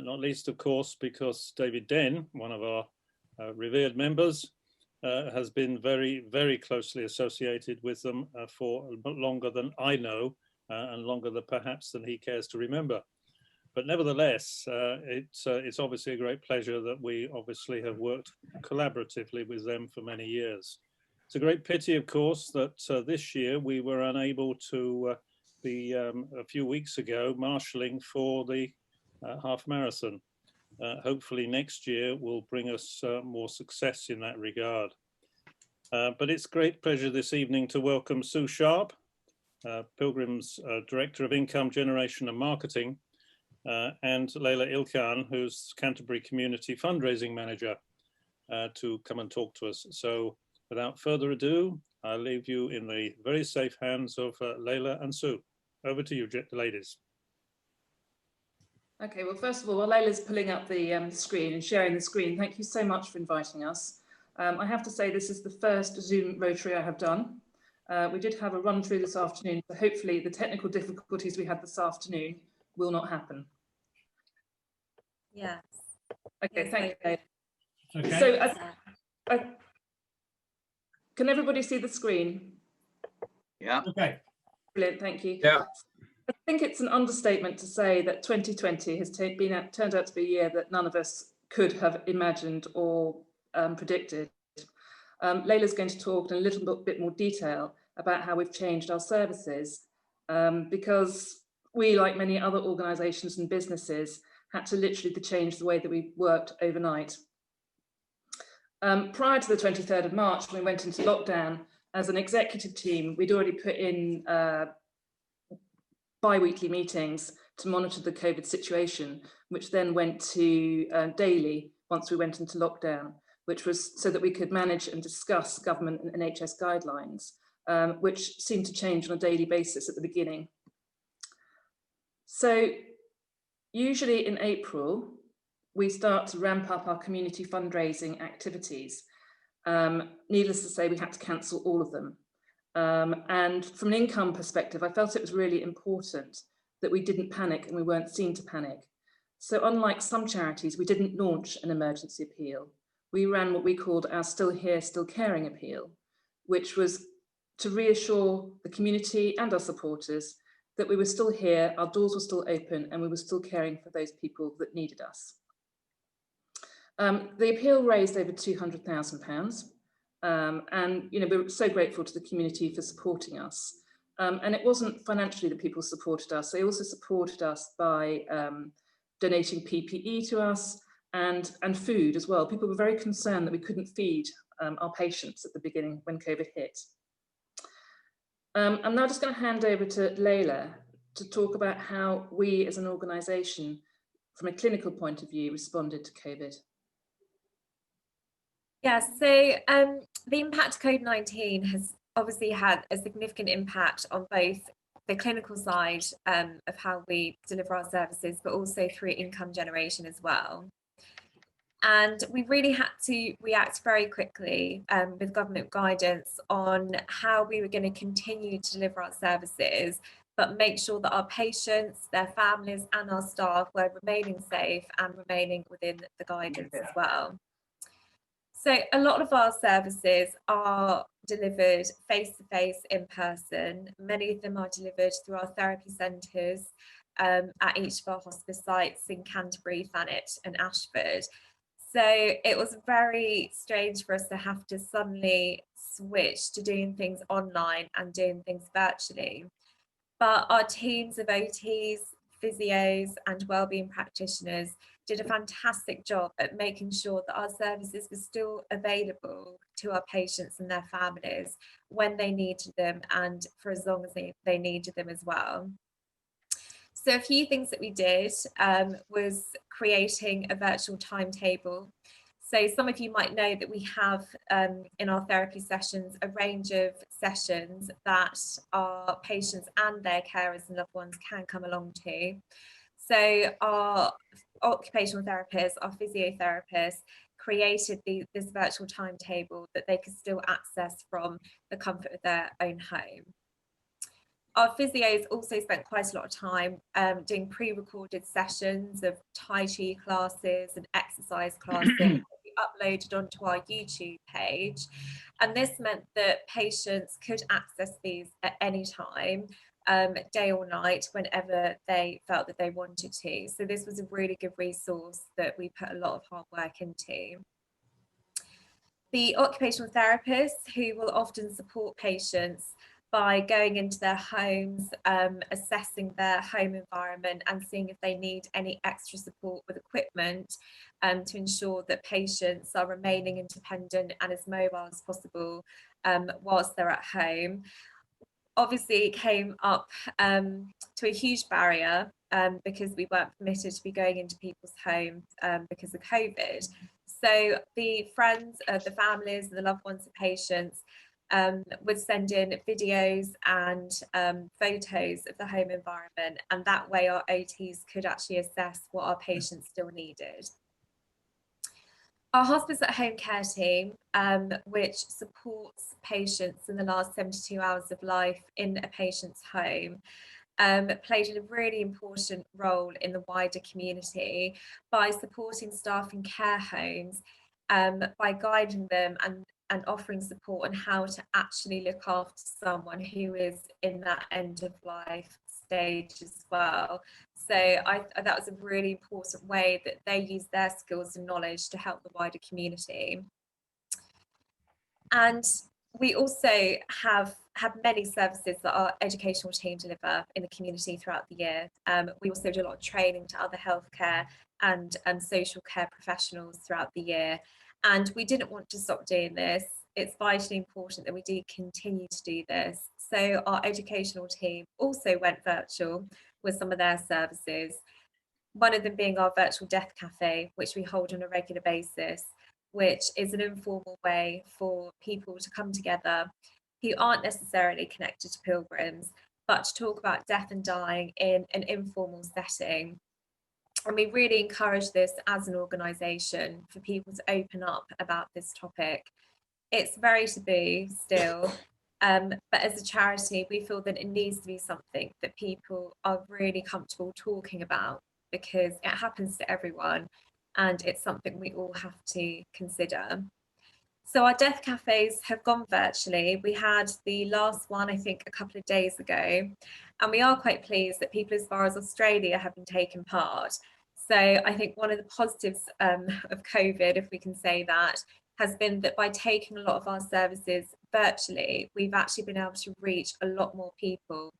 not least, of course, because David Den, one of our revered members, has been very, very closely associated with them for longer than I know, and longer than perhaps than he cares to remember. But nevertheless, it's obviously a great pleasure that we obviously have worked collaboratively with them for many years. It's a great pity, of course, that this year we were unable to be, a few weeks ago, marshalling for the half marathon. Hopefully next year will bring us more success in that regard. But it's great pleasure this evening to welcome Sue Sharp, Pilgrims Director of Income Generation and Marketing, and Leila Ilkan, who's Canterbury Community Fundraising Manager, to come and talk to us. So without further ado, I'll leave you in the very safe hands of Leila and Sue. Over to you, ladies. Okay, well, first of all, while Leila's pulling up the screen and sharing the screen, thank you so much for inviting us. I have to say this is the first Zoom Rotary I have done. We did have a run through this afternoon, so hopefully the technical difficulties we had this afternoon will not happen. Yes. Okay, yes, thank you. Okay. So, can everybody see the screen? Yeah. Okay. Brilliant, thank you. Yeah. I think it's an understatement to say that 2020 has turned out to be a year that none of us could have imagined or predicted. Leila's going to talk in a little bit more detail about how we've changed our services, because we, like many other organisations and businesses, had to literally change the way that we worked overnight. Prior to the 23rd of March, when we went into lockdown, as an executive team, we'd already put in bi-weekly meetings to monitor the COVID situation, which then went to daily once we went into lockdown, which was so that we could manage and discuss government and NHS guidelines, which seemed to change on a daily basis at the beginning. So usually in April, we start to ramp up our community fundraising activities. Needless to say, we had to cancel all of them. And from an income perspective, I felt it was really important that we didn't panic and we weren't seen to panic. So unlike some charities, we didn't launch an emergency appeal. We ran what we called our Still Here, Still Caring appeal, which was to reassure the community and our supporters that we were still here, our doors were still open, and we were still caring for those people that needed us. The appeal raised over £200,000. And we're so grateful to the community for supporting us. And it wasn't financially that people supported us. They also supported us by donating PPE to us and food as well. People were very concerned that we couldn't feed our patients at the beginning when COVID hit. I'm now just going to hand over to Leila to talk about how we as an organisation, from a clinical point of view, responded to COVID. Yeah, so the impact of COVID-19 has obviously had a significant impact on both the clinical side of how we deliver our services, but also through income generation as well. And we really had to react very quickly with government guidance on how we were going to continue to deliver our services, but make sure that our patients, their families and our staff were remaining safe and remaining within the guidance as well. So a lot of our services are delivered face-to-face in person. Many of them are delivered through our therapy centres at each of our hospice sites in Canterbury, Thanet and Ashford. So it was very strange for us to have to suddenly switch to doing things online and doing things virtually. But our teams of OTs, physios and wellbeing practitioners did a fantastic job at making sure that our services were still available to our patients and their families when they needed them and for as long as they needed them as well. So a few things that we did was creating a virtual timetable. So some of you might know that we have in our therapy sessions a range of sessions that our patients and their carers and loved ones can come along to. So our occupational therapists, our physiotherapists created this virtual timetable that they could still access from the comfort of their own home. Our physios also spent quite a lot of time doing pre-recorded sessions of Tai Chi classes and exercise classes that we uploaded onto our YouTube page. And this meant that patients could access these at any time, day or night, whenever they felt that they wanted to. So this was a really good resource that we put a lot of hard work into. The occupational therapists, who will often support patients by going into their homes, assessing their home environment and seeing if they need any extra support with equipment to ensure that patients are remaining independent and as mobile as possible whilst they're at home. Obviously, it came up to a huge barrier because we weren't permitted to be going into people's homes because of COVID. So the friends, the families, the loved ones of patients would send in videos and photos of the home environment, and that way our OTs could actually assess what our patients still needed. Our hospice at home care team, which supports patients in the last 72 hours of life in a patient's home, played a really important role in the wider community by supporting staff in care homes, by guiding them and offering support on how to actually look after someone who is in that end of life stage as well. So that was a really important way that they use their skills and knowledge to help the wider community. And we also have many services that our educational team deliver in the community throughout the year. We also do a lot of training to other healthcare and social care professionals throughout the year. And we didn't want to stop doing this. It's vitally important that we do continue to do this. So our educational team also went virtual with some of their services. One of them being our virtual death cafe, which we hold on a regular basis, which is an informal way for people to come together who aren't necessarily connected to Pilgrims, but to talk about death and dying in an informal setting. And we really encourage this as an organisation for people to open up about this topic. It's very taboo still, but as a charity, we feel that it needs to be something that people are really comfortable talking about, because it happens to everyone and it's something we all have to consider. So our death cafes have gone virtually. We had the last one, I think, a couple of days ago, and we are quite pleased that people as far as Australia have been taking part. So I think one of the positives of COVID, if we can say that, has been that by taking a lot of our services virtually, we've actually been able to reach a lot more people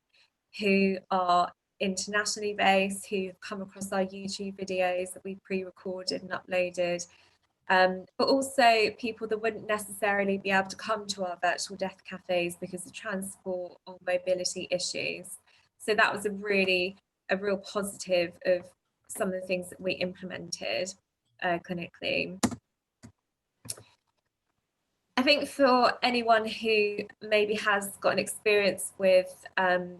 who are internationally based, who've come across our YouTube videos that we pre-recorded and uploaded, but also people that wouldn't necessarily be able to come to our virtual death cafes because of transport or mobility issues. So that was a real positive of some of the things that we implemented clinically. I think for anyone who maybe has got an experience with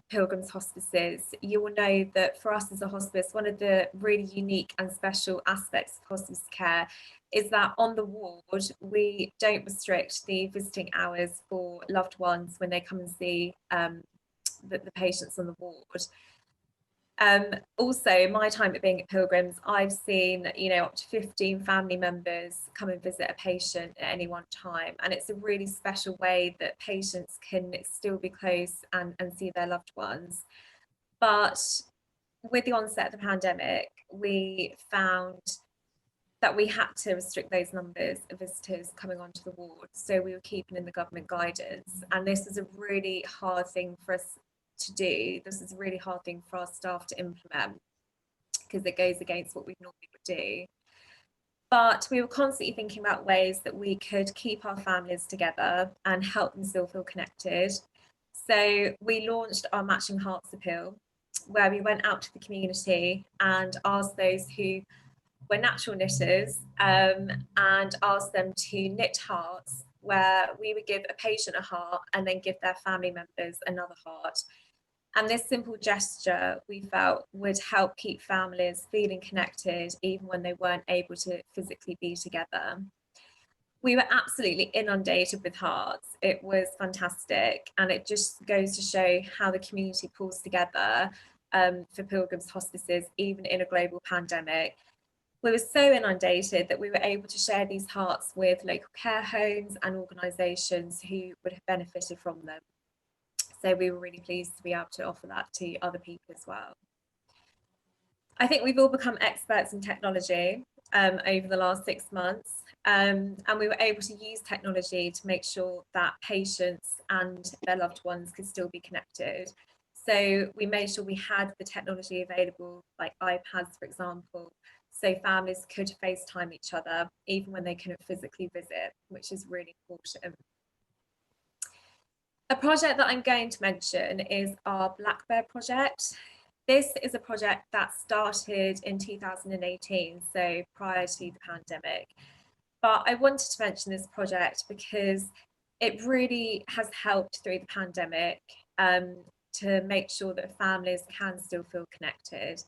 Pilgrims Hospices, you will know that for us as a hospice, one of the really unique and special aspects of hospice care is that on the ward, we don't restrict the visiting hours for loved ones when they come and see the patients on the ward. Also, my time at being at Pilgrims, I've seen, up to 15 family members come and visit a patient at any one time. And it's a really special way that patients can still be close and see their loved ones. But with the onset of the pandemic, we found that we had to restrict those numbers of visitors coming onto the ward. So we were keeping in the government guidance. And this is a really hard thing for us to do. This is a really hard thing for our staff to implement because it goes against what we normally would do. But we were constantly thinking about ways that we could keep our families together and help them still feel connected. So we launched our Matching Hearts Appeal, where we went out to the community and asked those who were natural knitters and asked them to knit hearts, where we would give a patient a heart and then give their family members another heart. And this simple gesture, we felt, would help keep families feeling connected even when they weren't able to physically be together. we were absolutely inundated with hearts. It was fantastic, and it just goes to show how the community pulls together for Pilgrims Hospices, even in a global pandemic. We were so inundated that we were able to share these hearts with local care homes and organisations who would have benefited from them. So we were really pleased to be able to offer that to other people as well. I think we've all become experts in technology over the last 6 months, and we were able to use technology to make sure that patients and their loved ones could still be connected. So we made sure we had the technology available, like iPads, for example, so families could FaceTime each other even when they couldn't physically visit, which is really important. A project that I'm going to mention is our Black Bear project. This is a project that started in 2018, so prior to the pandemic. But I wanted to mention this project because it really has helped through the pandemic to make sure that families can still feel connected.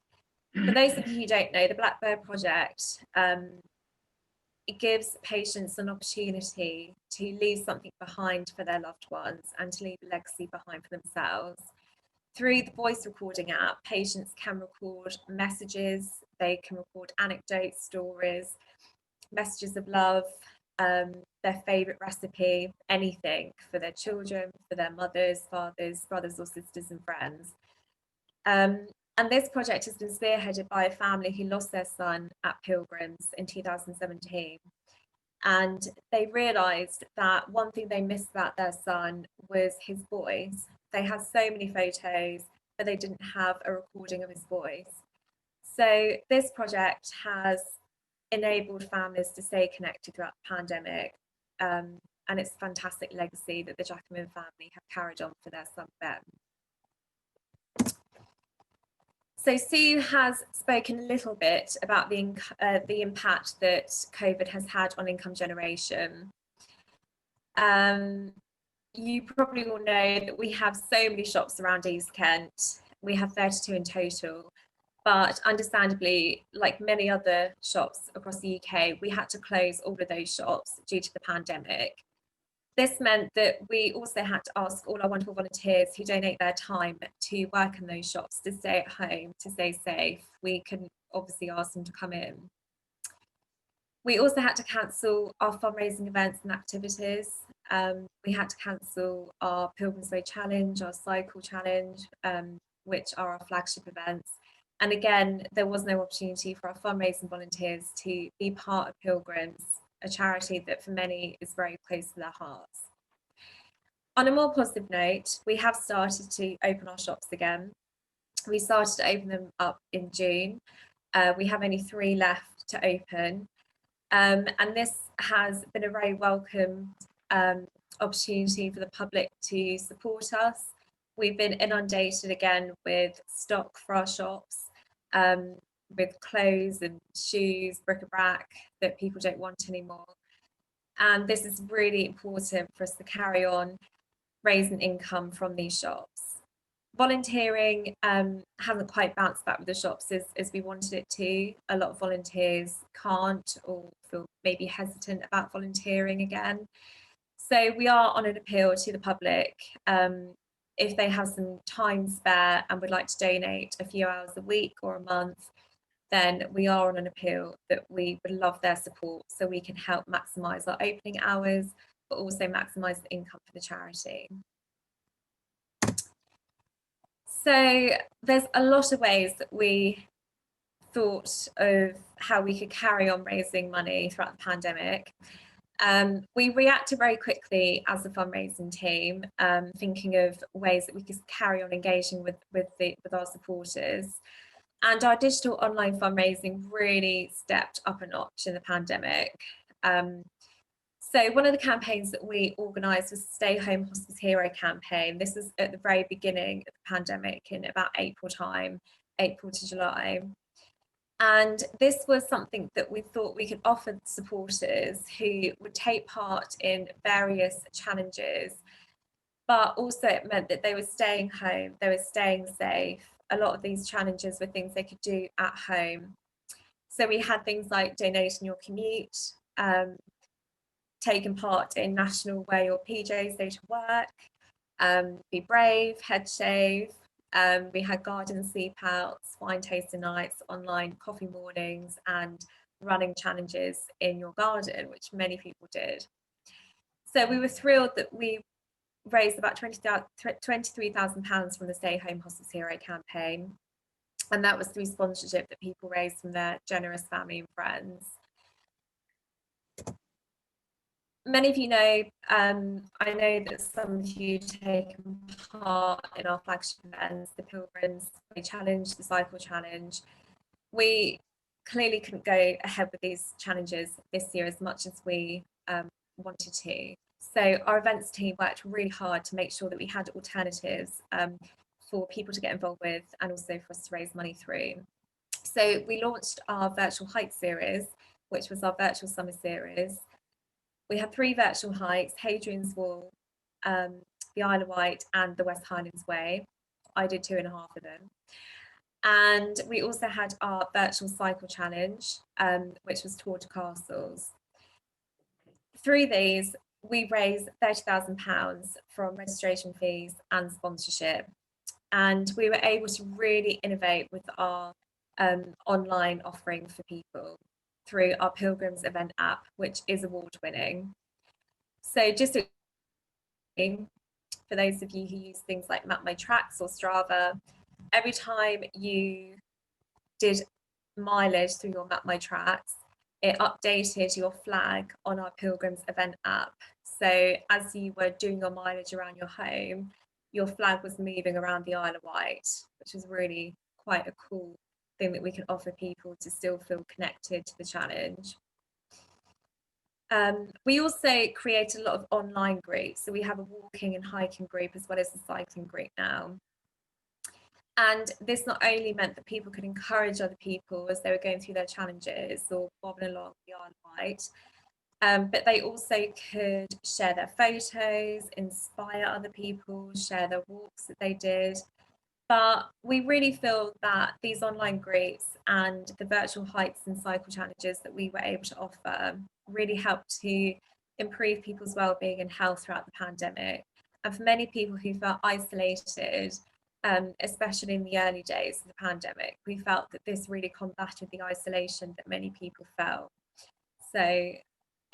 For those of you who don't know, the Black Bear project, it gives patients an opportunity to leave something behind for their loved ones and to leave a legacy behind for themselves. Through the voice recording app, patients can record messages, they can record anecdotes, stories, messages of love, their favourite recipe, anything for their children, for their mothers, fathers, brothers or sisters and friends. And this project has been spearheaded by a family who lost their son at Pilgrims in 2017. And they realised that one thing they missed about their son was his voice. They had so many photos, but they didn't have a recording of his voice. So this project has enabled families to stay connected throughout the pandemic. And it's a fantastic legacy that the Jackman family have carried on for their son, Ben. So Sue has spoken a little bit about the impact that COVID has had on income generation. You probably all know that we have so many shops around East Kent. We have 32 in total, but understandably, like many other shops across the UK, we had to close all of those shops due to the pandemic. This meant that we also had to ask all our wonderful volunteers who donate their time to work in those shops to stay at home, to stay safe. We couldn't obviously ask them to come in. We also had to cancel our fundraising events and activities. We had to cancel our Pilgrims Way Challenge, our Cycle Challenge, which are our flagship events. And again, there was no opportunity for our fundraising volunteers to be part of Pilgrims, a charity that for many is very close to their hearts. On a more positive note, we have started to open our shops again. We started to open them up in June. We have only 3 left to open. And this has been a very welcome opportunity for the public to support us. We've been inundated again with stock for our shops, with clothes and shoes, bric-a-brac that people don't want anymore. And this is really important for us to carry on raising income from these shops. Volunteering hasn't quite bounced back with the shops as we wanted it to. A lot of volunteers can't or feel maybe hesitant about volunteering again. So we are on an appeal to the public. If they have some time spare and would like to donate a few hours a week or a month, then we are on an appeal that we would love their support so we can help maximise our opening hours, but also maximise the income for the charity. So there's a lot of ways that we thought of how we could carry on raising money throughout the pandemic. We reacted very quickly as a fundraising team, thinking of ways that we could carry on engaging with our supporters. And our digital online fundraising really stepped up a notch in the pandemic. So one of the campaigns that we organised was the Stay Home Hospice Hero campaign. This was at the very beginning of the pandemic in about April time, April to July. And this was something that we thought we could offer supporters who would take part in various challenges, but also it meant that they were staying home, they were staying safe. A lot of these challenges were things they could do at home. So we had things like donating your commute, taken part in National Wear Your PJs Day to Work, Be Brave, Head Shave. We had garden sleep outs, wine tasting nights, online coffee mornings, and running challenges in your garden, which many people did. So we were thrilled that we raised about £23,000 from the Stay Home Hospice Hero campaign. And that was through sponsorship that people raised from their generous family and friends. Many of you know, I know that some of you taken part in our flagship events, the Pilgrims Challenge, the Cycle Challenge. We clearly couldn't go ahead with these challenges this year as much as we wanted to. So our events team worked really hard to make sure that we had alternatives for people to get involved with and also for us to raise money through. So we launched our virtual hike series, which was our virtual summer series. We had 3 virtual hikes: Hadrian's Wall, the Isle of Wight and the West Highlands Way. I did 2.5 of them. And we also had our virtual cycle challenge, which was Tour de Castles. Through these, we raised £30,000 from registration fees and sponsorship. And we were able to really innovate with our online offering for people through our Pilgrims event app, which is award-winning. So just for those of you who use things like Map My Tracks or Strava, every time you did mileage through your Map My Tracks, it updated your flag on our Pilgrims event app. So as you were doing your mileage around your home, your flag was moving around the Isle of Wight, which was really quite a cool thing that we can offer people to still feel connected to the challenge. We also create a lot of online groups. So we have a walking and hiking group as well as a cycling group now. And this not only meant that people could encourage other people as they were going through their challenges or bobbing along the Isle of Wight, but they also could share their photos, inspire other people, share their walks that they did. But we really feel that these online groups and the virtual hikes and cycle challenges that we were able to offer really helped to improve people's well-being and health throughout the pandemic. And for many people who felt isolated, especially in the early days of the pandemic, we felt that this really combated the isolation that many people felt. So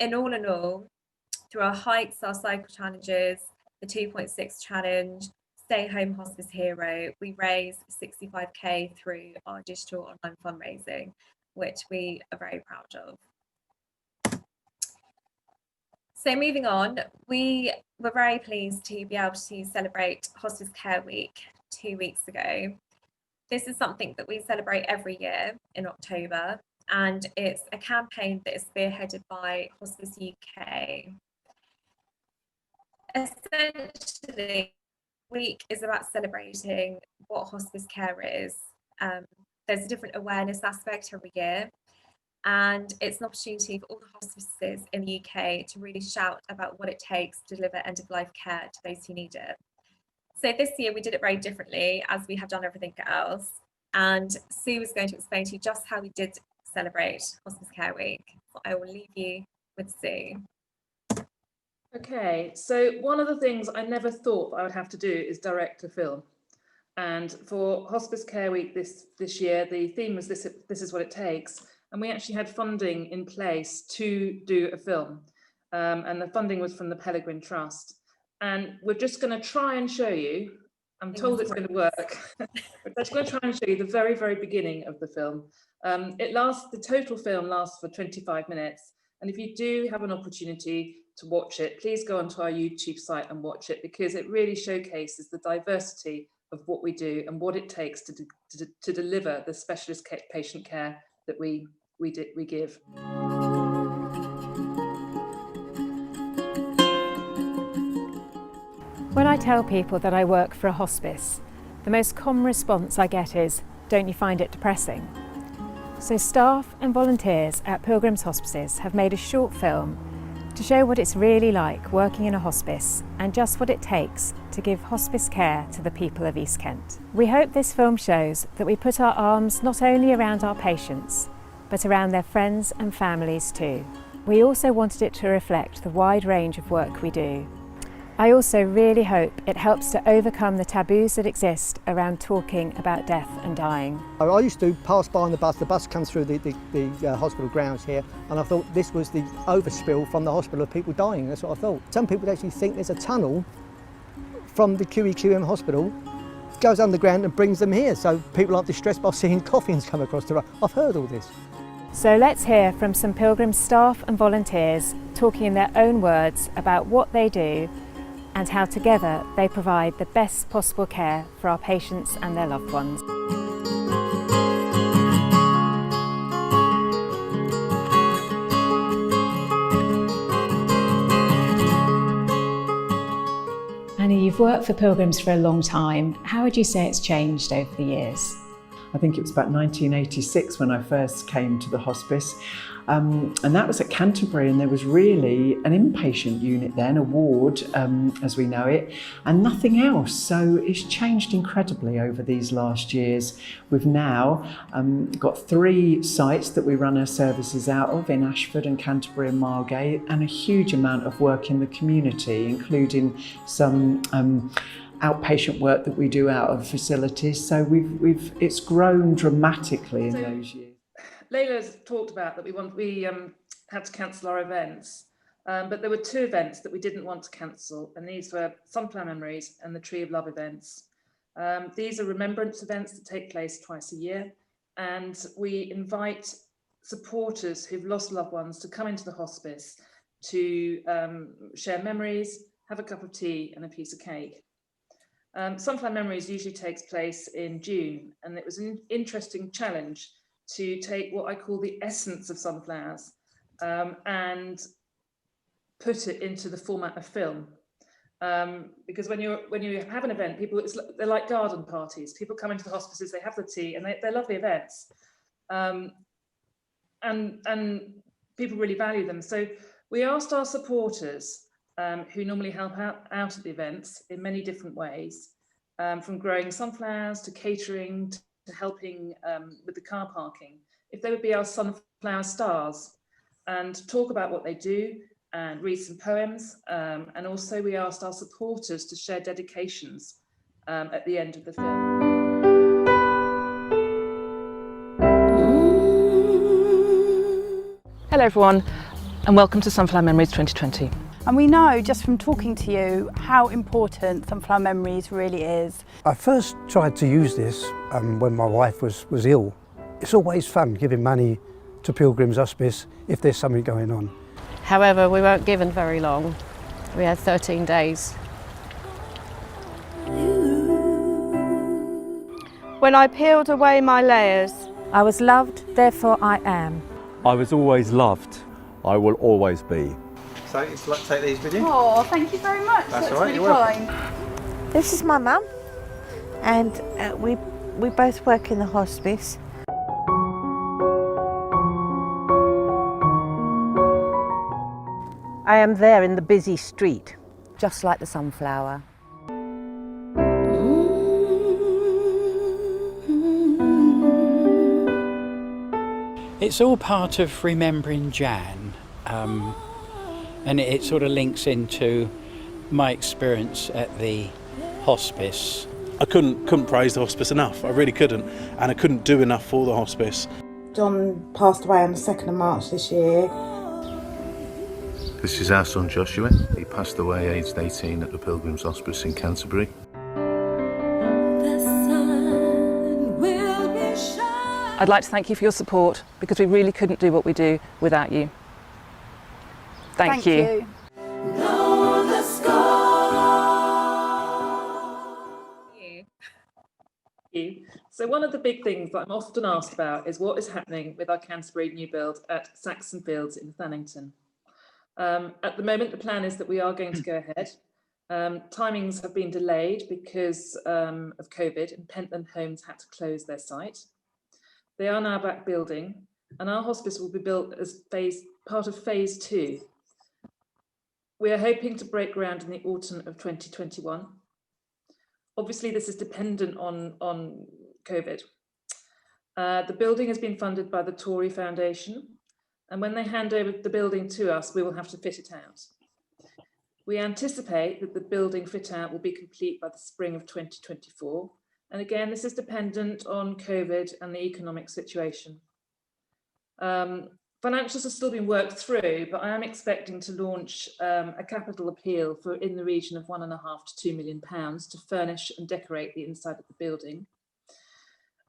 in all, through our hikes, our cycle challenges, the 2.6 challenge, Stay Home Hospice Hero, we raised 65k through our digital online fundraising, which we are very proud of. So moving on, we were very pleased to be able to celebrate Hospice Care Week 2 weeks ago. This is something that we celebrate every year in October, and it's a campaign that is spearheaded by Hospice UK. Essentially, week is about celebrating what hospice care is. There's a different awareness aspect every year, and it's an opportunity for all the hospices in the UK to really shout about what it takes to deliver end-of-life care to those who need it. So this year we did it very differently, as we have done everything else, and Sue is going to explain to you just how we did celebrate Hospice Care Week. So I will leave you with Sue. Okay, so one of the things I never thought I would have to do is direct a film. And for Hospice Care Week this year, the theme was this is what it takes. And we actually had funding in place to do a film. And the funding was from the Pellegrin Trust. And we're just going to try and show you, I'm told it's going to work. We're just going to try and show you the very, very beginning of the film. The total film lasts for 25 minutes. And if you do have an opportunity to watch it, please go onto our YouTube site and watch it, because it really showcases the diversity of what we do and what it takes to deliver the specialist patient care that we give. When I tell people that I work for a hospice, the most common response I get is, "Don't you find it depressing?" So staff and volunteers at Pilgrims Hospices have made a short film to show what it's really like working in a hospice and just what it takes to give hospice care to the people of East Kent. We hope this film shows that we put our arms not only around our patients, but around their friends and families too. We also wanted it to reflect the wide range of work we do. I also really hope it helps to overcome the taboos that exist around talking about death and dying. I used to pass by on the bus comes through the hospital grounds here, and I thought this was the overspill from the hospital of people dying. That's what I thought. Some people actually think there's a tunnel from the QEQM hospital, goes underground and brings them here, so people aren't distressed by seeing coffins come across the road. I've heard all this. So let's hear from some Pilgrims staff and volunteers talking in their own words about what they do and how together they provide the best possible care for our patients and their loved ones. Annie, you've worked for Pilgrims for a long time. How would you say it's changed over the years? I think it was about 1986 when I first came to the hospice, and that was at Canterbury, and there was really an inpatient unit then, a ward as we know it, and nothing else. So it's changed incredibly over these last years. We've now got 3 sites that we run our services out of in Ashford and Canterbury and Margate, and a huge amount of work in the community, including some outpatient work that we do out of facilities. So it's grown dramatically in those years. Layla's talked about that we had to cancel our events, but there were 2 events that we didn't want to cancel, and these were Sunflower Memories and the Tree of Love events. These are remembrance events that take place twice a year, and we invite supporters who've lost loved ones to come into the hospice to share memories, have a cup of tea and a piece of cake. Sunflower Memories usually takes place in June, and it was an interesting challenge to take what I call the essence of sunflowers and put it into the format of film. Because when you have an event, they're like garden parties. People come into the hospices, they have the tea, and they're lovely events, and people really value them. So we asked our supporters, who normally help out at the events in many different ways, from growing sunflowers to catering to helping with the car parking, if they would be our sunflower stars and talk about what they do and read some poems. And also we asked our supporters to share dedications at the end of the film. Hello everyone, and welcome to Sunflower Memories 2020. And we know just from talking to you how important Sunflower Memories really is. I first tried to use this when my wife was ill. It's always fun giving money to Pilgrims Hospice if there's something going on. However, we weren't given very long. We had 13 days. When I peeled away my layers, I was loved, therefore I am. I was always loved. I will always be. So it's like take these with you. Oh, thank you very much. That's all right, really you're kind. This is my mum, and we both work in the hospice. I am there in the busy street, just like the sunflower. It's all part of remembering Jan, and it sort of links into my experience at the hospice. I couldn't praise the hospice enough, I really couldn't, and I couldn't do enough for the hospice. John passed away on the 2nd of March this year. This is our son Joshua. He passed away aged 18 at the Pilgrims Hospice in Canterbury. I'd like to thank you for your support, because we really couldn't do what we do without you. Thank you. So one of the big things that I'm often asked about is what is happening with our Canterbury new build at Saxon Fields in Thannington. At the moment, the plan is that we are going to go ahead. Timings have been delayed because of COVID, and Pentland Homes had to close their site. They are now back building, and our hospice will be built as part of phase 2. We are hoping to break ground in the autumn of 2021. Obviously, this is dependent on COVID. The building has been funded by the Tory Foundation, and when they hand over the building to us, we will have to fit it out. We anticipate that the building fit out will be complete by the spring of 2024. And again, this is dependent on COVID and the economic situation. Financials are still being worked through, but I am expecting to launch a capital appeal for in the region of £1.5 to £2 million to furnish and decorate the inside of the building.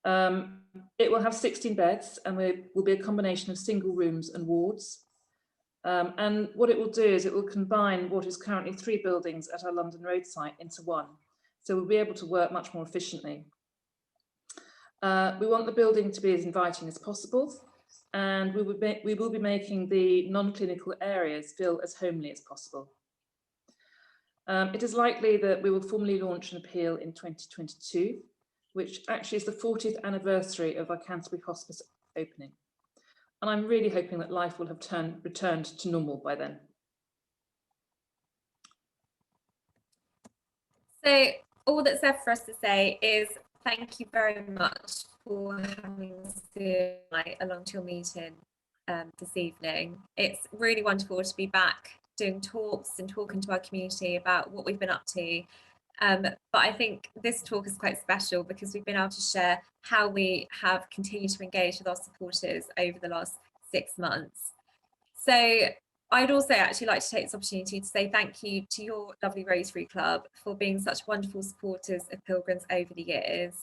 It will have 16 beds and will be a combination of single rooms and wards. And what it will do is it will combine what is currently 3 buildings at our London Road site into one. So we'll be able to work much more efficiently. We want the building to be as inviting as possible, and we will be making the non-clinical areas feel as homely as possible. It is likely that we will formally launch an appeal in 2022, which actually is the 40th anniversary of our Canterbury Hospice opening. And I'm really hoping that life will have returned to normal by then. So all that's left for us to say is thank you very much for having us along to your meeting this evening. It's really wonderful to be back doing talks and talking to our community about what we've been up to. But I think this talk is quite special because we've been able to share how we have continued to engage with our supporters over the last 6 months. So I'd also actually like to take this opportunity to say thank you to your lovely Rotary Club for being such wonderful supporters of Pilgrims over the years.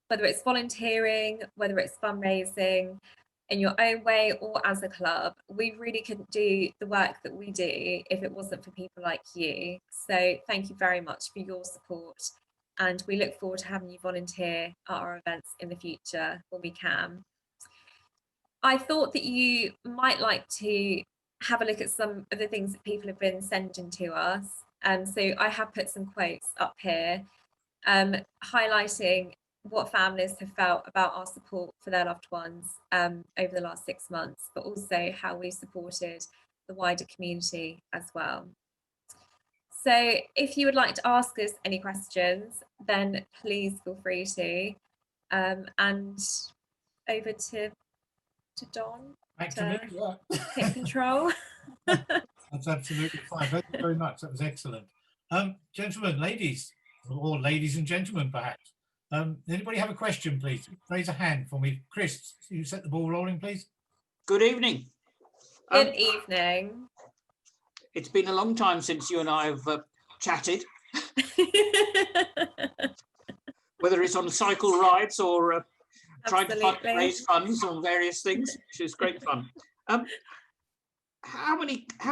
Whether it's volunteering, whether it's fundraising in your own way or as a club, we really couldn't do the work that we do if it wasn't for people like you. So thank you very much for your support, and we look forward to having you volunteer at our events in the future when we can. I thought that you might like to have a look at some of the things that people have been sending to us. So I have put some quotes up here highlighting what families have felt about our support for their loved ones over the last 6 months, but also how we supported the wider community as well. So if you would like to ask us any questions, then please feel free to. And over to Don to take control. That's absolutely fine. Thank you very much. That was excellent. Gentlemen, ladies, or ladies and gentlemen, perhaps. Anybody have a question, please? Raise a hand for me. Chris, you set the ball rolling, please. Good evening. Good evening. It's been a long time since you and I have chatted. Whether it's on cycle rides or trying to raise funds on various things, which is great fun. Have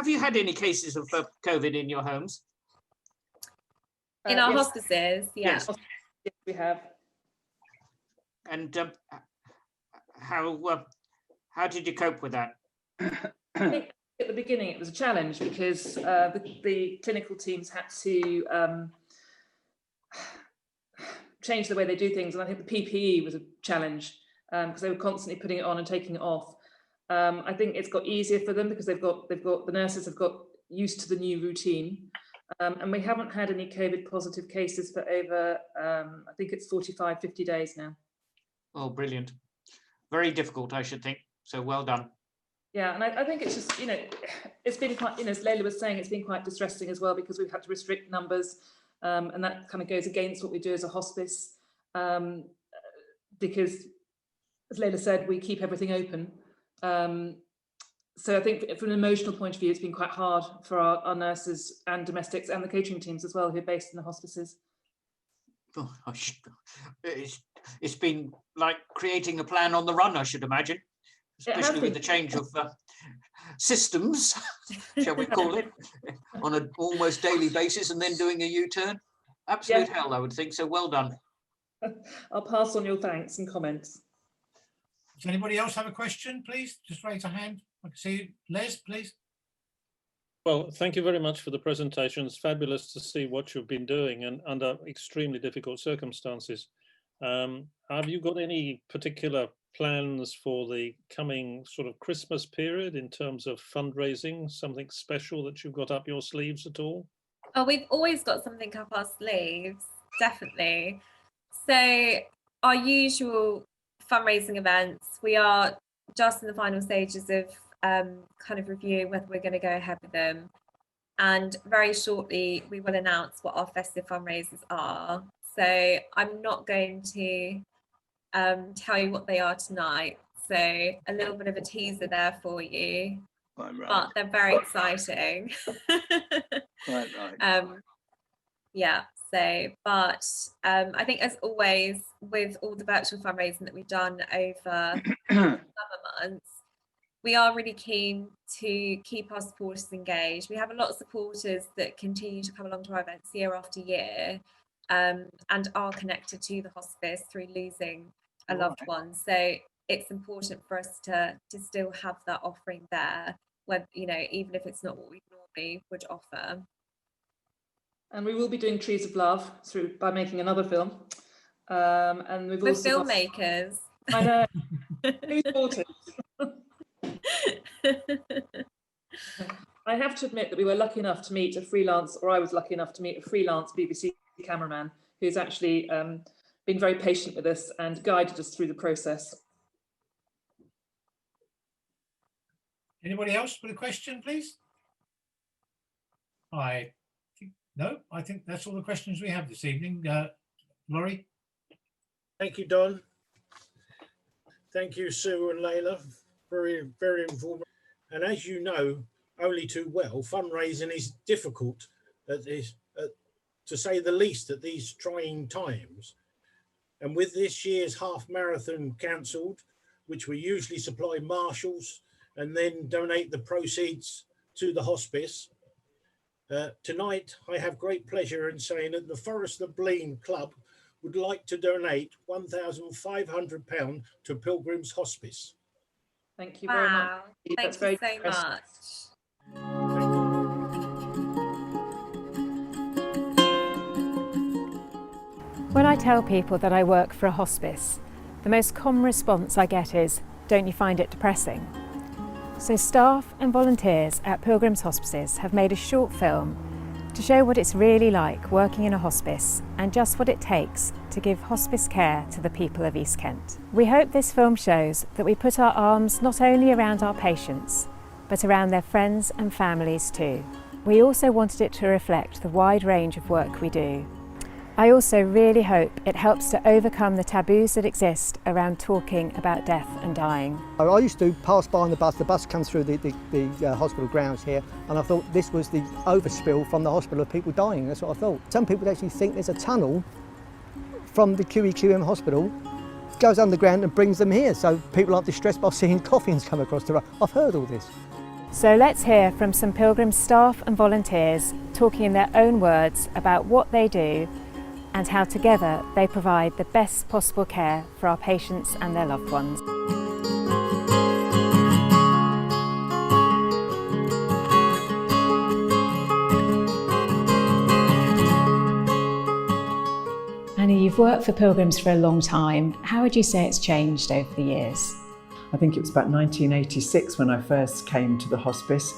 you had any cases of COVID in your homes? In our hospices, yes. Yes, we have. And how did you cope with that? I think at the beginning it was a challenge because the clinical teams had to change the way they do things, and I think the PPE was a challenge because they were constantly putting it on and taking it off. I think it's got easier for them because the nurses have got used to the new routine. And we haven't had any COVID positive cases for over, I think it's 45, 50 days now. Oh, brilliant. Very difficult, I should think. So well done. Yeah, and I think it's just, it's been quite, as Leila was saying, it's been quite distressing as well because we've had to restrict numbers and that kind of goes against what we do as a hospice because, as Leila said, we keep everything open. So I think from an emotional point of view, it's been quite hard for our nurses and domestics and the catering teams as well, who are based in the hospices. Oh, it's been like creating a plan on the run, I should imagine, especially with the change of systems, shall we call it, on an almost daily basis and then doing a U-turn. Absolute hell, I would think. So well done. I'll pass on your thanks and comments. Does anybody else have a question, please? Just raise a hand. I can see Les, please. Well, thank you very much for the presentation. It's fabulous to see what you've been doing and under extremely difficult circumstances. Have you got any particular plans for the coming sort of Christmas period in terms of fundraising, something special that you've got up your sleeves at all? Oh, we've always got something up our sleeves, definitely. So our usual fundraising events, we are just in the final stages of kind of reviewing whether we're going to go ahead with them. And very shortly, we will announce what our festive fundraisers are. So I'm not going to tell you what they are tonight. So a little bit of a teaser there for you. Quite right. But they're very exciting. Quite right. Yeah, so, but I think as always, with all the virtual fundraising that we've done over summer months, we are really keen to keep our supporters engaged. We have a lot of supporters that continue to come along to our events year after year, and are connected to the hospice through losing a loved one. So it's important for us to still have that offering there, when, you know, even if it's not what we normally would offer. And we will be doing Trees of Love by making another film. And we're filmmakers. I know. Who thought it? I have to admit that we were lucky enough to meet a freelance, or I was lucky enough to meet a freelance BBC cameraman who's actually been very patient with us and guided us through the process. Anybody else with a question, please? No, I think that's all the questions we have this evening. Laurie? Thank you, Don. Thank you, Sue and Layla. Very, very informative. And as you know only too well, fundraising is difficult at this, to say the least, at these trying times. And with this year's half marathon cancelled, which we usually supply marshals and then donate the proceeds to the hospice, tonight I have great pleasure in saying that the Forest of Blean Club would like to donate £1,500 to Pilgrims Hospice. Thank you very much. Thank you so much. When I tell people that I work for a hospice, the most common response I get is, "Don't you find it depressing?" So staff and volunteers at Pilgrims Hospices have made a short film to show what it's really like working in a hospice and just what it takes to give hospice care to the people of East Kent. We hope this film shows that we put our arms not only around our patients, but around their friends and families too. We also wanted it to reflect the wide range of work we do. I also really hope it helps to overcome the taboos that exist around talking about death and dying. I used to pass by on the bus comes through the hospital grounds here, and I thought this was the overspill from the hospital of people dying. That's what I thought. Some people actually think there's a tunnel from the QEQM hospital, goes underground and brings them here, so people aren't distressed by seeing coffins come across the road. I've heard all this. So let's hear from some Pilgrims staff and volunteers talking in their own words about what they do and how together they provide the best possible care for our patients and their loved ones. Annie, you've worked for Pilgrims for a long time. How would you say it's changed over the years? I think it was about 1986 when I first came to the hospice,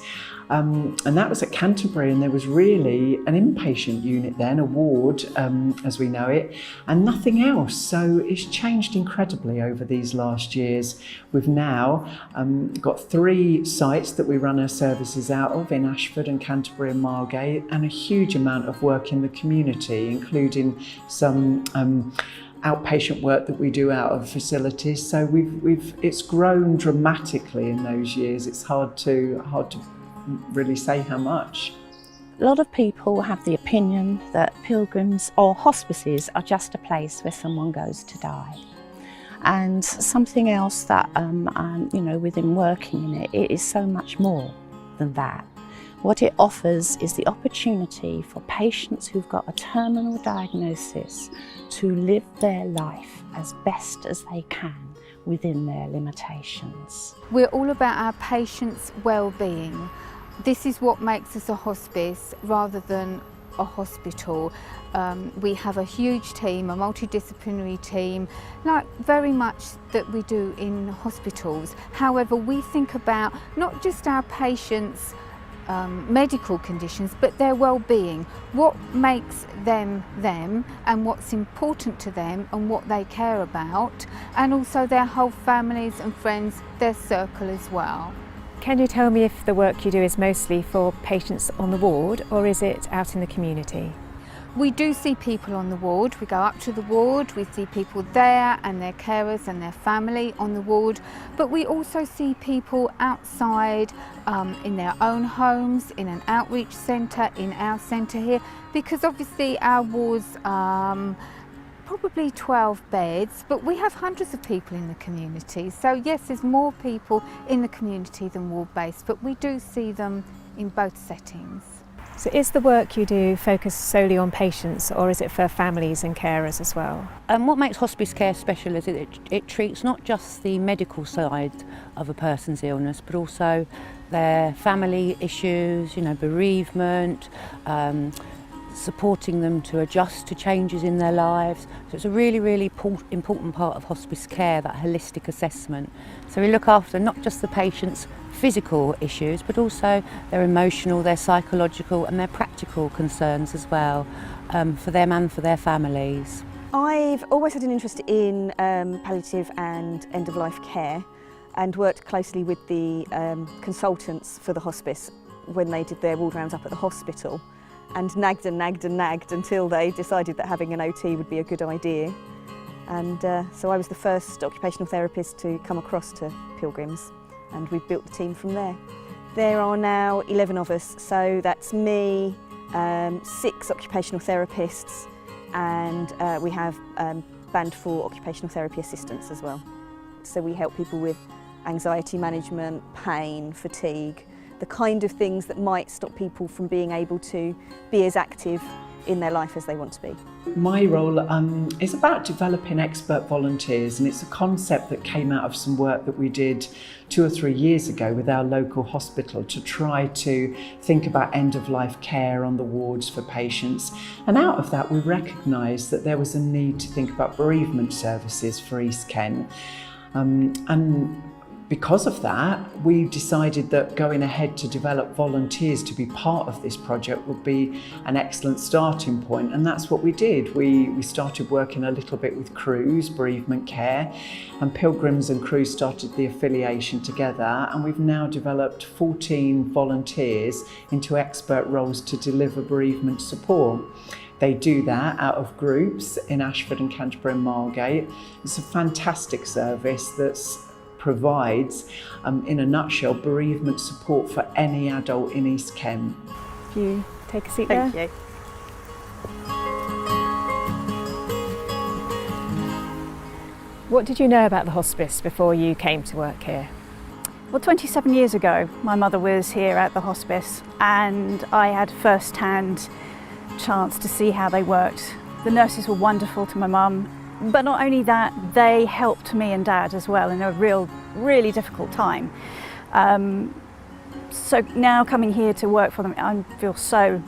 and that was at Canterbury, and there was really an inpatient unit then, a ward as we know it, and nothing else. So it's changed incredibly over these last years. We've now got 3 sites that we run our services out of in Ashford and Canterbury and Margate, and a huge amount of work in the community, including some outpatient work that we do out of facilities. So it's grown dramatically in those years. It's hard to really say how much. A lot of people have the opinion that pilgrims or hospices are just a place where someone goes to die. And something else that, within working in it, it is so much more than that. What it offers is the opportunity for patients who've got a terminal diagnosis to live their life as best as they can within their limitations. We're all about our patients' well-being. This is what makes us a hospice rather than a hospital. We have a huge team, a multidisciplinary team, like very much that we do in hospitals. However, we think about not just our patients' medical conditions, but their well-being, what makes them them and what's important to them and what they care about, and also their whole families and friends, their circle as well. Can you tell me if the work you do is mostly for patients on the ward or is it out in the community? We do see people on the ward. We go up to the ward, we see people there and their carers and their family on the ward, but we also see people outside in their own homes, in an outreach centre, in our centre here, because obviously our wards probably 12 beds, but we have hundreds of people in the community. So yes, there's more people in the community than ward-based, but we do see them in both settings. So is the work you do focused solely on patients or is it for families and carers as well? What makes hospice care special is it treats not just the medical side of a person's illness, but also their family issues, bereavement, supporting them to adjust to changes in their lives. So it's a really, really important part of hospice care, that holistic assessment. So we look after not just the patient's physical issues, but also their emotional, their psychological and their practical concerns as well, for them and for their families. I've always had an interest in palliative and end-of-life care and worked closely with the consultants for the hospice when they did their ward rounds up at the hospital, and nagged until they decided that having an OT would be a good idea. And so I was the first occupational therapist to come across to Pilgrims, and we've built the team from there. There are now 11 of us, so that's me, 6 occupational therapists, and we have band 4 occupational therapy assistants as well. So we help people with anxiety management, pain, fatigue, the kind of things that might stop people from being able to be as active in their life as they want to be. My role is about developing expert volunteers, and it's a concept that came out of some work that we did 2 or 3 years ago with our local hospital to try to think about end-of-life care on the wards for patients. And out of that we recognised that there was a need to think about bereavement services for East Kent. And because of that, we decided that going ahead to develop volunteers to be part of this project would be an excellent starting point, and that's what we did. We started working a little bit with Crews, bereavement care, and Pilgrims and Crews started the affiliation together, and we've now developed 14 volunteers into expert roles to deliver bereavement support. They do that out of groups in Ashford and Canterbury and Margate. It's a fantastic service that provides, in a nutshell, bereavement support for any adult in East Kent. If you take a seat Thank there. you. What did you know about the hospice before you came to work here? Well, 27 years ago, my mother was here at the hospice and I had first-hand chance to see how they worked. The nurses were wonderful to my mum, but not only that, they helped me and Dad as well in a really difficult time. So now coming here to work for them, I feel so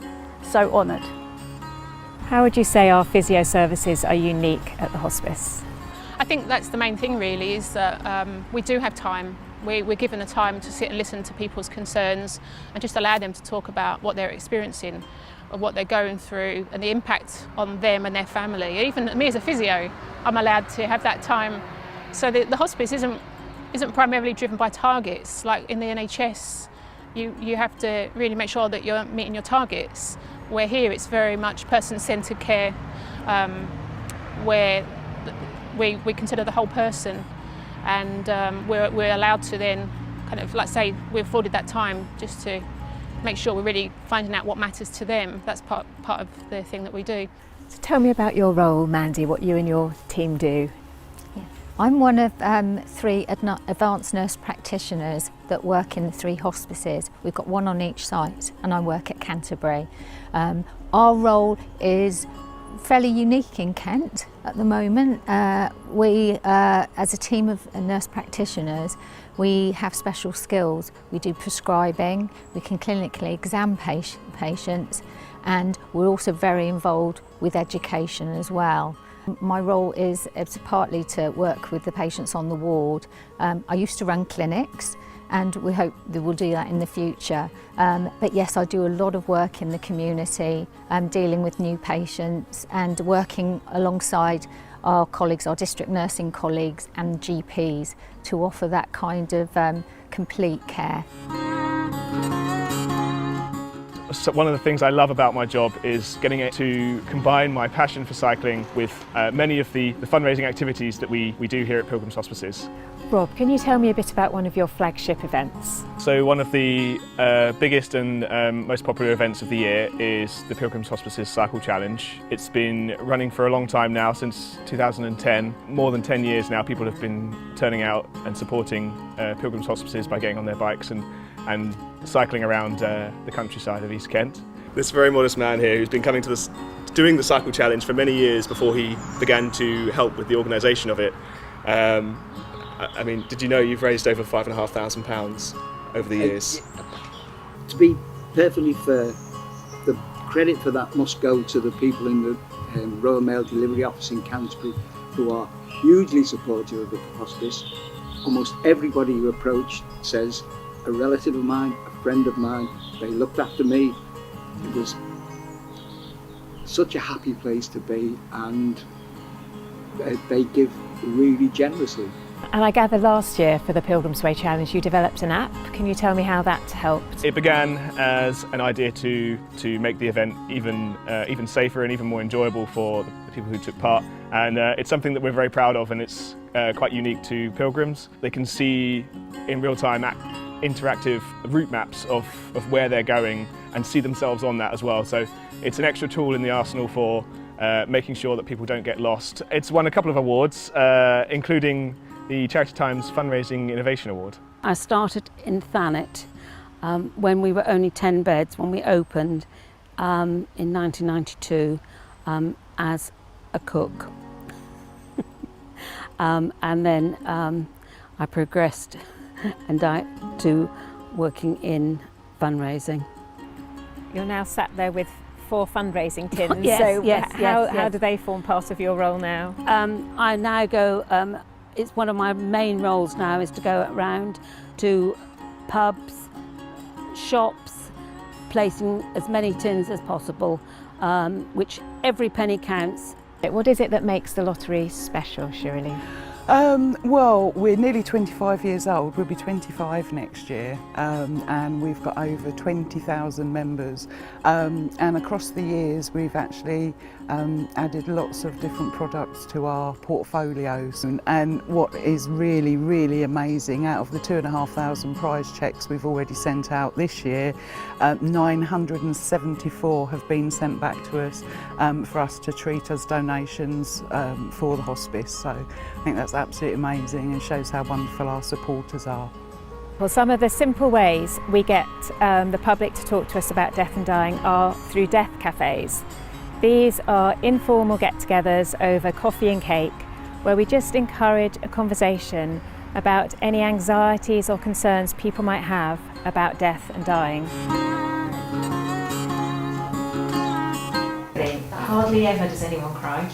honoured. How would you say our physio services are unique at the hospice? I think that's the main thing really, is that we do have time. We're given the time to sit and listen to people's concerns and just allow them to talk about what they're experiencing, or what they're going through and the impact on them and their family. Even me as a physio, I'm allowed to have that time. So the hospice isn't primarily driven by targets. Like in the NHS, you have to really make sure that you're meeting your targets. Where here it's very much person-centred care, where we consider the whole person, and we're allowed to then kind of, like say, we're afforded that time just to make sure we're really finding out what matters to them. That's part of the thing that we do. So tell me about your role, Mandy, what you and your team do. I'm one of 3 advanced nurse practitioners that work in the 3 hospices. We've got 1 on each site, and I work at Canterbury. Our role is fairly unique in Kent at the moment. We, as a team of nurse practitioners, we have special skills. We do prescribing, we can clinically examine patients, and we're also very involved with education as well. My role is partly to work with the patients on the ward. I used to run clinics, and we hope that we'll do that in the future. But yes, I do a lot of work in the community, dealing with new patients and working alongside our colleagues, our district nursing colleagues and GPs to offer that kind of complete care. So one of the things I love about my job is getting it to combine my passion for cycling with many of the fundraising activities that we do here at Pilgrims Hospices. Rob, can you tell me a bit about one of your flagship events? So one of the biggest and most popular events of the year is the Pilgrims Hospices Cycle Challenge. It's been running for a long time now, since 2010. More than 10 years now, people have been turning out and supporting Pilgrims Hospices by getting on their bikes and cycling around the countryside of East Kent. This very modest man here who's been coming to this, doing the Cycle Challenge for many years before he began to help with the organisation of it. I mean, did you know you've raised over £5,500 over the years? To be perfectly fair, the credit for that must go to the people in the Royal Mail Delivery Office in Canterbury, who are hugely supportive of the hospice. Almost everybody you approach says, a relative of mine, a friend of mine, they looked after me. It was such a happy place to be, and they give really generously. And I gather last year for the Pilgrims Way Challenge you developed an app. Can you tell me how that helped? It began as an idea to make the event even safer and even more enjoyable for the people who took part, and it's something that we're very proud of, and it's quite unique to Pilgrims. They can see in real time interactive route maps of where they're going and see themselves on that as well. So it's an extra tool in the arsenal for making sure that people don't get lost. It's won a couple of awards, including the Charity Times Fundraising Innovation Award. I started in Thanet when we were only 10 beds when we opened in 1992 as a cook. And then I progressed and to working in fundraising. You're now sat there with 4 fundraising tins. Yes, so yes, how do they form part of your role now? I now go, it's one of my main roles now is to go around to pubs, shops, placing as many tins as possible, which every penny counts. What is it that makes the lottery special, Shirley? Well, we're nearly 25 years old. We'll be 25 next year, and we've got over 20,000 members. And across the years, we've actually added lots of different products to our portfolios. And what is really, really amazing, out of the 2,500 prize cheques we've already sent out this year, 974 have been sent back to us for us to treat as donations for the hospice. So I think that's absolutely amazing and shows how wonderful our supporters are. Well, some of the simple ways we get the public to talk to us about death and dying are through death cafes. These are informal get-togethers over coffee and cake where we just encourage a conversation about any anxieties or concerns people might have about death and dying. Hardly ever does anyone cry.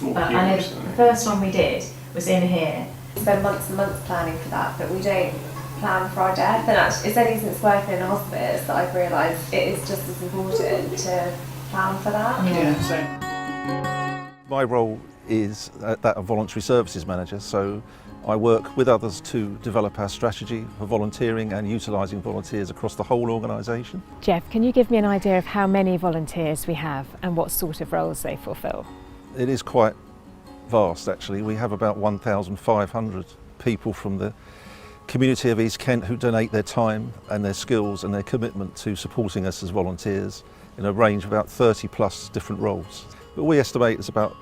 But I know the first one we did was in here. We spend months and months planning for that, but we don't plan for our death. And actually, it's only since working in a hospice that I've realised it is just as important to plan for that. My role is that of voluntary services manager, so I work with others to develop our strategy for volunteering and utilising volunteers across the whole organisation. Jeff, can you give me an idea of how many volunteers we have and what sort of roles they fulfil? It is quite vast actually. We have about 1,500 people from the community of East Kent who donate their time and their skills and their commitment to supporting us as volunteers in a range of about 30 plus different roles. But we estimate it's about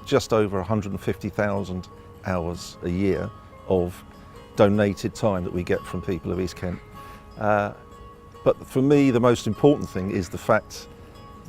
just over 150,000 hours a year of donated time that we get from people of East Kent. But for me, the most important thing is the fact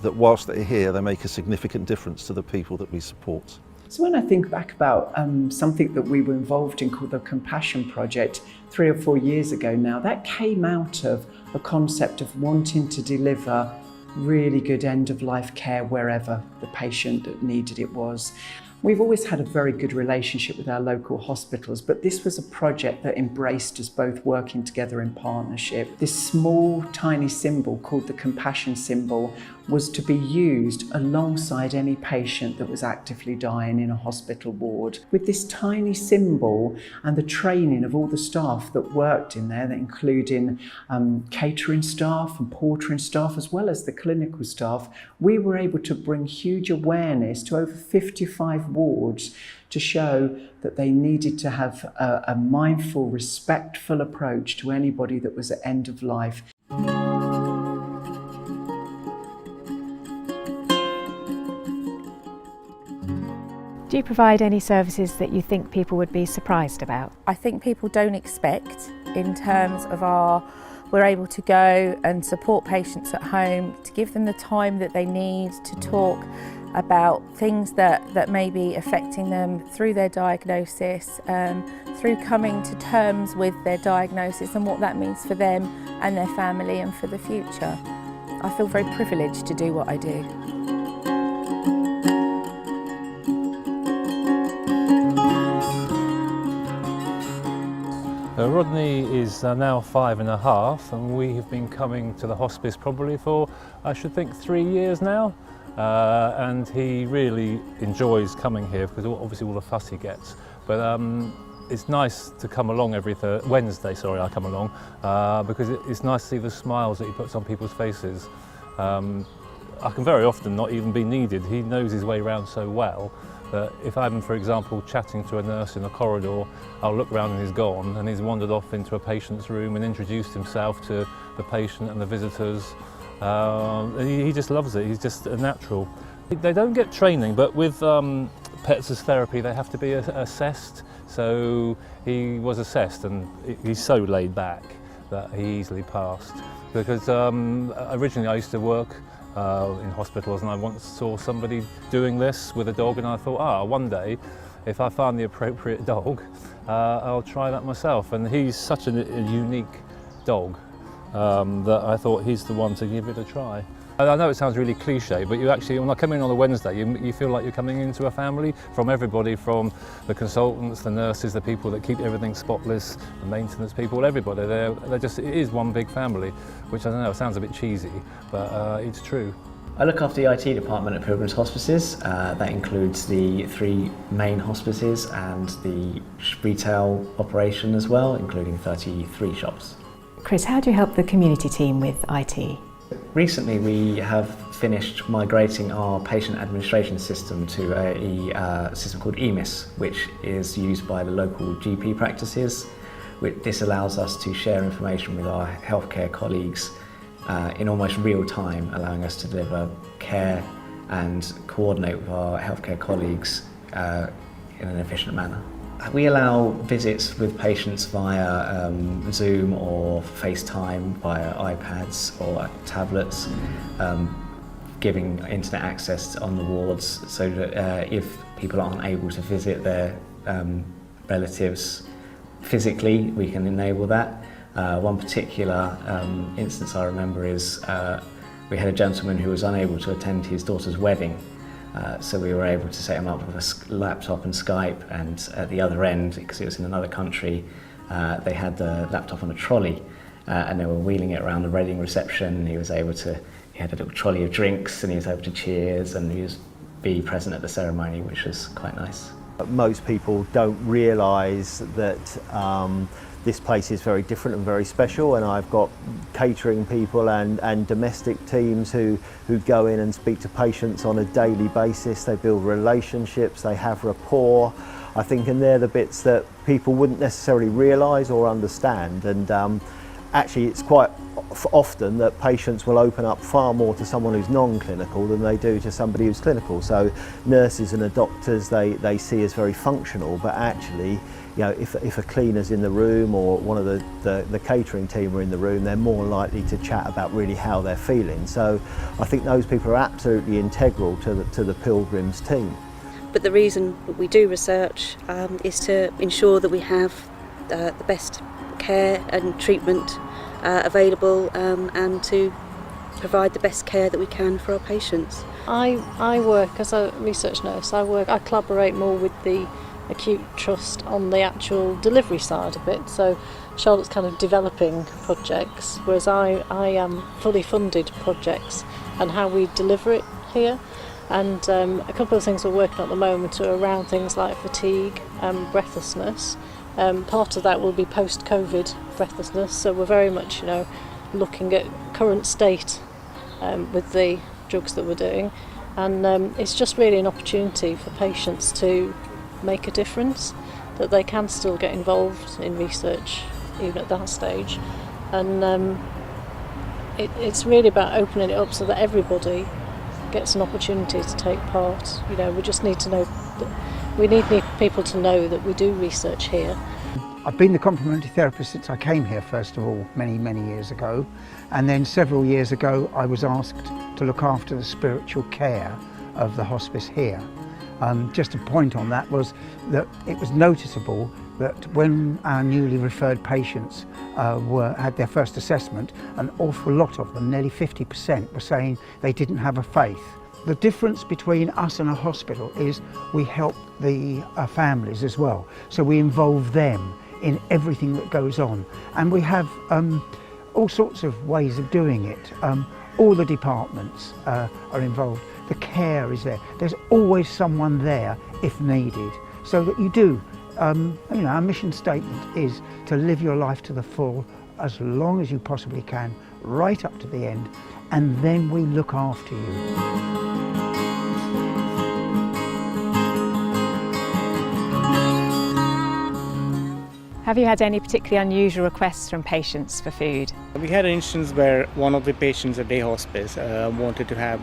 that whilst they're here, they make a significant difference to the people that we support. So when I think back about something that we were involved in called the Compassion Project 3 or 4 years ago now, that came out of a concept of wanting to deliver really good end-of-life care wherever the patient that needed it was. We've always had a very good relationship with our local hospitals, but this was a project that embraced us both working together in partnership. This small, tiny symbol called the compassion symbol was to be used alongside any patient that was actively dying in a hospital ward. With this tiny symbol and the training of all the staff that worked in there, including catering staff and portering staff, as well as the clinical staff, we were able to bring huge awareness to over 55 wards to show that they needed to have a mindful, respectful approach to anybody that was at end of life. Do you provide any services that you think people would be surprised about? I think people don't expect, in terms of we're able to go and support patients at home, to give them the time that they need to talk about things that may be affecting them through their diagnosis, through coming to terms with their diagnosis and what that means for them and their family and for the future. I feel very privileged to do what I do. Rodney is now 5.5, and we have been coming to the hospice probably for, I should think, 3 years now. And he really enjoys coming here because obviously all the fuss he gets. But it's nice to come along every Wednesday, I come along, because it's nice to see the smiles that he puts on people's faces. I can very often not even be needed. He knows his way around so well that if I'm, for example, chatting to a nurse in a corridor, I'll look round and he's gone, and he's wandered off into a patient's room and introduced himself to the patient and the visitors. He just loves it. He's just a natural. They don't get training, but with pets as therapy, they have to be assessed. So he was assessed, and he's so laid back that he easily passed. Because originally I used to work in hospitals, and I once saw somebody doing this with a dog, and I thought, one day, if I find the appropriate dog, I'll try that myself. And he's such a unique dog that I thought he's the one to give it a try. I know it sounds really cliche, but you actually, when I come in on a Wednesday, you feel like you're coming into a family, from everybody, from the consultants, the nurses, the people that keep everything spotless, the maintenance people, everybody. They're just, it is one big family, which I don't know, it sounds a bit cheesy, but it's true. I look after the IT department at Pilgrims Hospices. That includes the 3 main hospices and the retail operation as well, including 33 shops. Chris, how do you help the community team with IT? Recently we have finished migrating our patient administration system to a system called EMIS, which is used by the local GP practices. This allows us to share information with our healthcare colleagues in almost real time, allowing us to deliver care and coordinate with our healthcare colleagues in an efficient manner. We allow visits with patients via Zoom or FaceTime, via iPads or tablets, giving internet access on the wards so that if people aren't able to visit their relatives physically, we can enable that. One particular instance I remember is we had a gentleman who was unable to attend his daughter's wedding. So we were able to set him up with a laptop and Skype, and at the other end, because it was in another country, they had the laptop on a trolley and they were wheeling it around the wedding reception. He had a little trolley of drinks, and he was able to cheers and be present at the ceremony, which was quite nice. Most people don't realise that this place is very different and very special, and I've got catering people and domestic teams who go in and speak to patients on a daily basis. They build relationships, they have rapport, I think, and they're the bits that people wouldn't necessarily realise or understand. And actually it's quite often that patients will open up far more to someone who's non-clinical than they do to somebody who's clinical. So nurses and the doctors they see as very functional, but actually, you know, if a cleaner's in the room or one of the catering team are in the room, they're more likely to chat about really how they're feeling. So I think those people are absolutely integral to the Pilgrims team. But the reason we do research is to ensure that we have the best care and treatment available, and to provide the best care that we can for our patients. I work as a research nurse. I collaborate more with the acute trust on the actual delivery side of it. So Charlotte's kind of developing projects, whereas I am fully funded projects, and how we deliver it here. And a couple of things we're working on at the moment are around things like fatigue and breathlessness. Part of that will be post-COVID breathlessness, so we're very much, looking at current state with the drugs that we're doing, and it's just really an opportunity for patients to make a difference, that they can still get involved in research even at that stage, and it's really about opening it up so that everybody gets an opportunity to take part. We just need to know that we need people to know that we do research here. I've been the complementary therapist since I came here, first of all, many years ago, and then several years ago I was asked to look after the spiritual care of the hospice here. Just a point on that was that it was noticeable that when our newly referred patients had their first assessment, an awful lot of them, nearly 50%, were saying they didn't have a faith. The difference between us and a hospital is we help the families as well, so we involve them in everything that goes on, and we have all sorts of ways of doing it. All the departments are involved. The care is there. There's always someone there if needed, so that you do. Our mission statement is to live your life to the full as long as you possibly can, right up to the end, and then we look after you. Have you had any particularly unusual requests from patients for food? We had an instance where one of the patients at day hospice wanted to have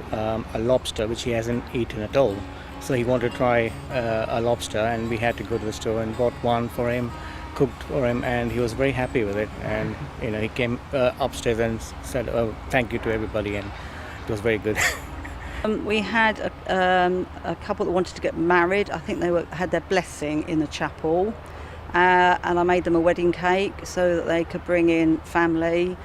a lobster, which he hasn't eaten at all. So he wanted to try a lobster, and we had to go to the store and bought one for him, cooked for him, and he was very happy with it. And he came upstairs and said, "Oh, thank you" to everybody, and it was very good. We had a couple that wanted to get married. I think they had their blessing in the chapel. And I made them a wedding cake so that they could bring in family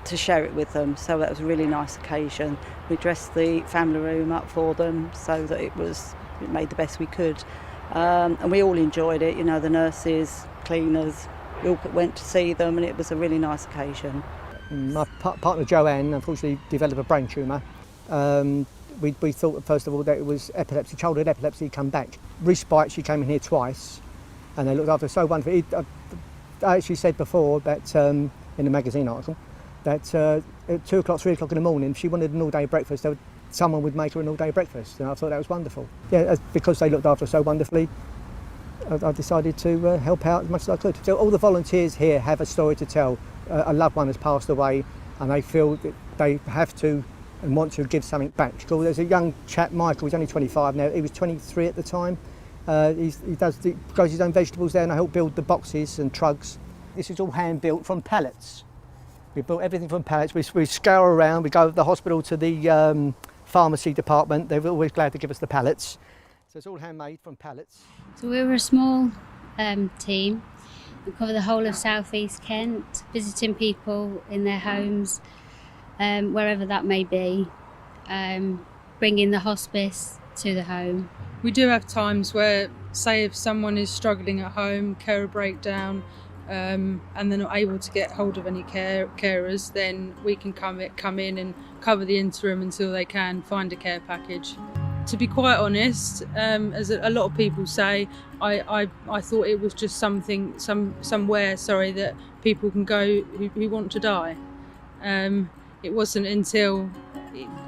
to share it with them. So that was a really nice occasion. We dressed the family room up for them so that it made the best we could. And we all enjoyed it, the nurses, cleaners, we all went to see them, and it was a really nice occasion. My partner Joanne unfortunately developed a brain tumour. We thought first of all that it was epilepsy, childhood epilepsy, come back. Respite, she came in here twice. And they looked after her so wonderfully. I actually said before that in the magazine article that at 2 o'clock, 3 o'clock in the morning, if she wanted an all-day breakfast, someone would make her an all-day breakfast, and I thought that was wonderful. Yeah, because they looked after her so wonderfully, I decided to help out as much as I could. So all the volunteers here have a story to tell. A loved one has passed away, and they feel that they have to and want to give something back. There's a young chap, Michael, he's only 25 now, he was 23 at the time. He grows his own vegetables there, and I help build the boxes and trugs. This is all hand built from pallets. We built everything from pallets. We scour around, we go to the hospital to the pharmacy department. They're always glad to give us the pallets. So it's all handmade from pallets. So we're a small team. We cover the whole of South East Kent, visiting people in their homes, wherever that may be, bringing the hospice to the home. We do have times where, say if someone is struggling at home, carer breakdown, and they're not able to get hold of any carers, then we can come in and cover the interim until they can find a care package. To be quite honest, as a lot of people say, I thought it was just somewhere that people can go who want to die. It wasn't until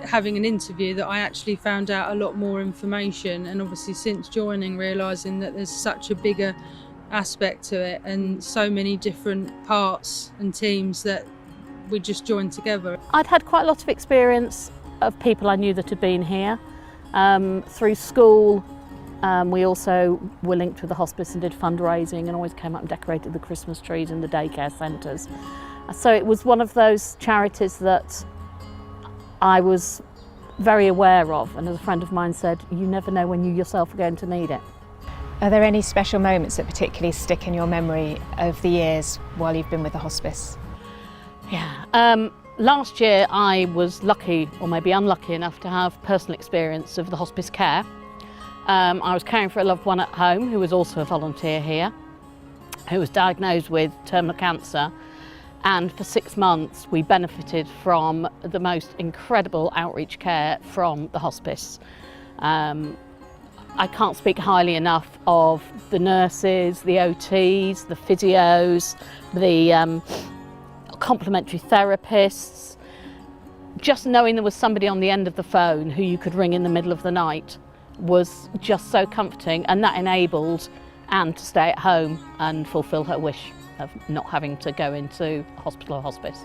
having an interview that I actually found out a lot more information, and obviously since joining, realising that there's such a bigger aspect to it and so many different parts and teams that we just joined together. I'd had quite a lot of experience of people I knew that had been here. Through school, we also were linked with the hospice and did fundraising, and always came up and decorated the Christmas trees in the daycare centres. So it was one of those charities that I was very aware of, and as a friend of mine said, you never know when you yourself are going to need it. Are there any special moments that particularly stick in your memory over the years while you've been with the hospice? Yeah. Last year I was lucky, or maybe unlucky enough, to have personal experience of the hospice care. I was caring for a loved one at home who was also a volunteer here, who was diagnosed with terminal cancer, And for 6 months we benefited from the most incredible outreach care from the hospice. I can't speak highly enough of the nurses, the OTs, the physios, the complementary therapists. Just knowing there was somebody on the end of the phone who you could ring in the middle of the night was just so comforting, and that enabled Anne to stay at home and fulfil her wish of not having to go into hospital or hospice.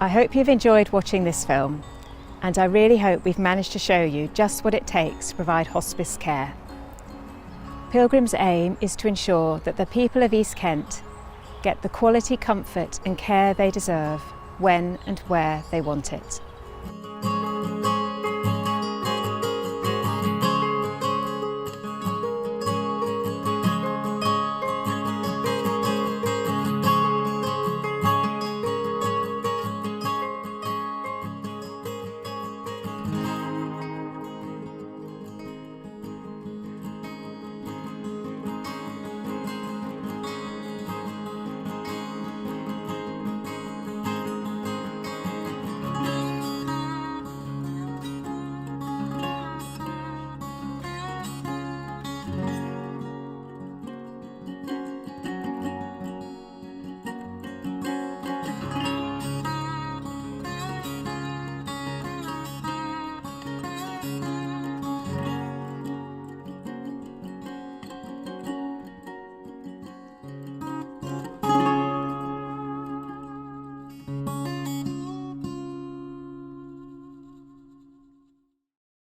I hope you've enjoyed watching this film, and I really hope we've managed to show you just what it takes to provide hospice care. Pilgrim's aim is to ensure that the people of East Kent get the quality comfort and care they deserve when and where they want it.